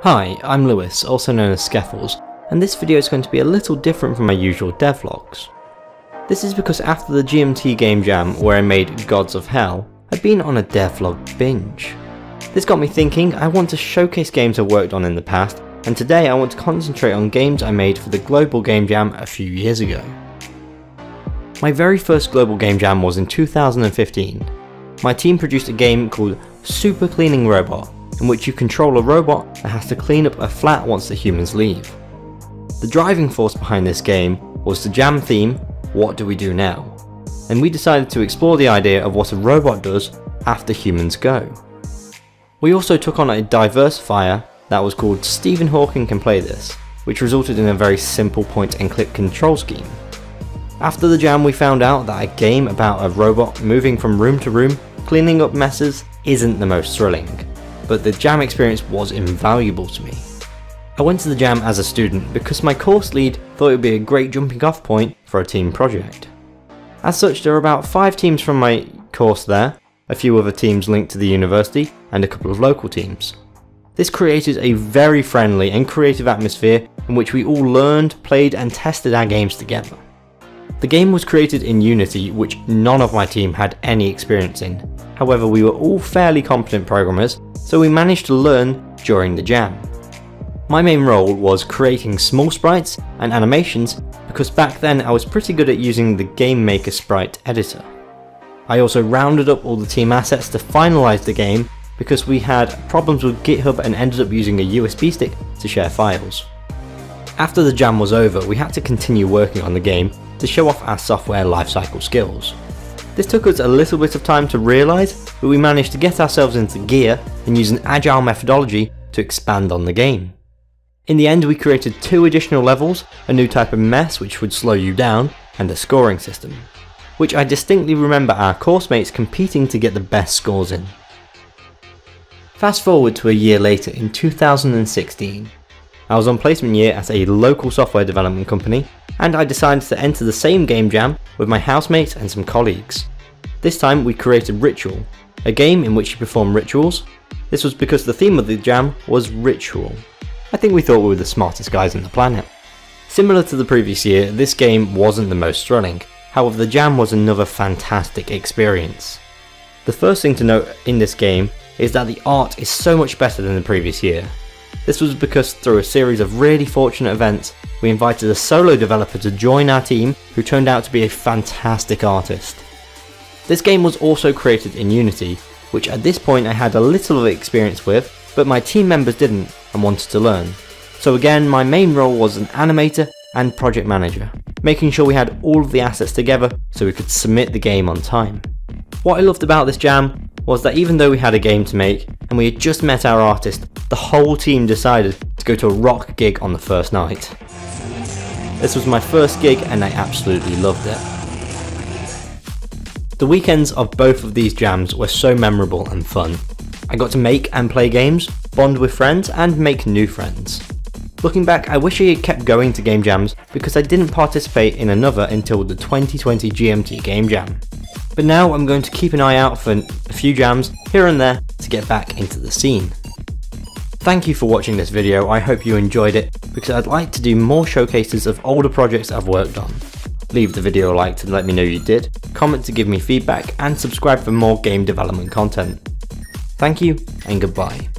Hi, I'm Lewis, also known as Skeffels, and this video is going to be a little different from my usual devlogs. This is because after the GMT Game Jam where I made Gods of Hell, I've been on a devlog binge. This got me thinking I want to showcase games I've worked on in the past, and today I want to concentrate on games I made for the Global Game Jam a few years ago. My very first Global Game Jam was in 2015. My team produced a game called Super Cleaning Robot, in which you control a robot that has to clean up a flat once the humans leave. The driving force behind this game was the jam theme, What Do We Do Now? And we decided to explore the idea of what a robot does after humans go. We also took on a diversifier that was called Stephen Hawking Can Play This, which resulted in a very simple point and click control scheme. After the jam we found out that a game about a robot moving from room to room, cleaning up messes, isn't the most thrilling. But the jam experience was invaluable to me. I went to the jam as a student because my course lead thought it would be a great jumping off point for a team project. As such, there are about 5 teams from my course there, a few other teams linked to the university, and a couple of local teams. This created a very friendly and creative atmosphere in which we all learned, played and tested our games together. The game was created in Unity, which none of my team had any experience in. However, we were all fairly competent programmers, so we managed to learn during the jam. My main role was creating small sprites and animations because back then I was pretty good at using the Game Maker sprite editor. I also rounded up all the team assets to finalise the game because we had problems with GitHub and ended up using a USB stick to share files. After the jam was over, we had to continue working on the game to show off our software lifecycle skills. This took us a little bit of time to realise, but we managed to get ourselves into gear and use an agile methodology to expand on the game. In the end we created 2 additional levels, a new type of mess which would slow you down, and a scoring system, which I distinctly remember our course mates competing to get the best scores in. Fast forward to a year later in 2016. I was on placement year at a local software development company, and I decided to enter the same game jam with my housemates and some colleagues. This time we created Ritual, a game in which you perform rituals. This was because the theme of the jam was ritual. I think we thought we were the smartest guys on the planet. Similar to the previous year, this game wasn't the most thrilling, however the jam was another fantastic experience. The first thing to note in this game is that the art is so much better than the previous year. This was because through a series of really fortunate events, we invited a solo developer to join our team who turned out to be a fantastic artist. This game was also created in Unity, which at this point I had a little of experience with, but my team members didn't and wanted to learn. So again, my main role was an animator and project manager, making sure we had all of the assets together so we could submit the game on time. What I loved about this jam was that even though we had a game to make and we had just met our artist, the whole team decided to go to a rock gig on the first night. This was my first gig and I absolutely loved it. The weekends of both of these jams were so memorable and fun. I got to make and play games, bond with friends and make new friends. Looking back, I wish I had kept going to game jams because I didn't participate in another until the 2020 GMT Game Jam. But now I'm going to keep an eye out for a few jams here and there to get back into the scene. Thank you for watching this video, I hope you enjoyed it because I'd like to do more showcases of older projects I've worked on. Leave the video a like to let me know you did, comment to give me feedback and subscribe for more game development content. Thank you and goodbye.